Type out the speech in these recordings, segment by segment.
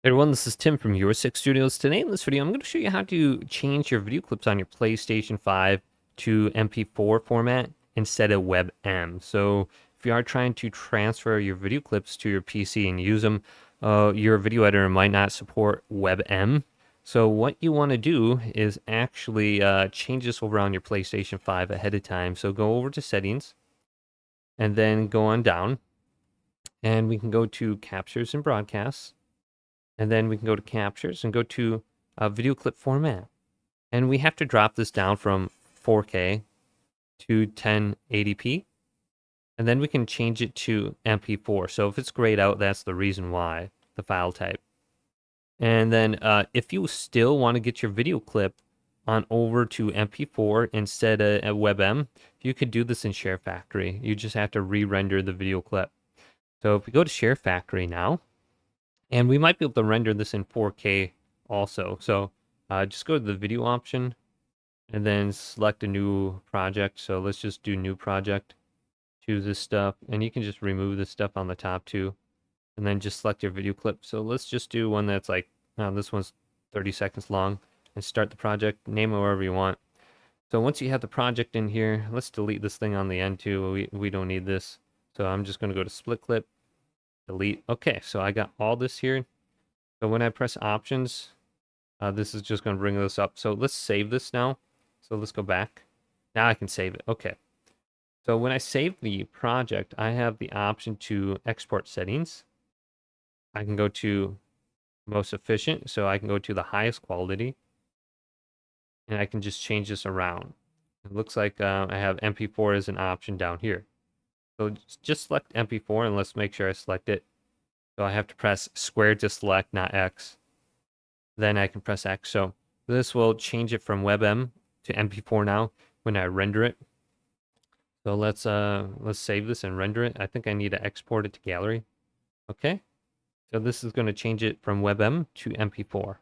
Hey everyone, this is Tim from YourSixGaming. Today in this video, I'm going to show you how to change your video clips on your PlayStation 5 to MP4 format instead of WebM. So if you are trying to transfer your video clips to your PC and use them, your video editor might not support WebM. So what you want to do is actually change this over on your PlayStation 5 ahead of time. So go over to Settings and then go on down, and we can go to Captures and Broadcasts. And then we can go to captures and go to video clip format. And we have to drop this down from 4K to 1080p. And then we can change it to MP4. So if it's grayed out, that's the reason why, the file type. And then if you still want to get your video clip on over to MP4 instead of WebM, you could do this in Share Factory. You just have to re-render the video clip. So if we go to Share Factory now, and we might be able to render this in 4K also. So just go to the video option and then select a new project. So let's just do new project. Choose this stuff, and you can just remove this stuff on the top too. And then just select your video clip. So let's just do one that's like, this one's 30 seconds long, and start the project. Name it wherever you want. So once you have the project in here, let's delete this thing on the end too. We don't need this. So I'm just going to go to split clip, delete. Okay, so I got all this here. So when I press options, this is just going to bring this up. So let's save this now. So let's go back. Now I can save it. Okay. So when I save the project, I have the option to export settings. I can go to most efficient. So I can go to the highest quality. And I can just change this around. It looks like I have MP4 as an option down here. So just select MP4 and let's make sure I select it. So I have to press square to select, not X. Then I can press X. So this will change it from WebM to MP4 now when I render it. So let's save this and render it. I think I need to export it to gallery. Okay. So this is going to change it from WebM to MP4.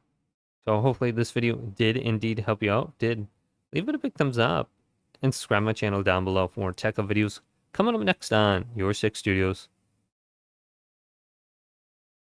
So hopefully this video did indeed help you out. Leave it a big thumbs up and subscribe my channel down below for more tech videos coming up next on Your Six Studios.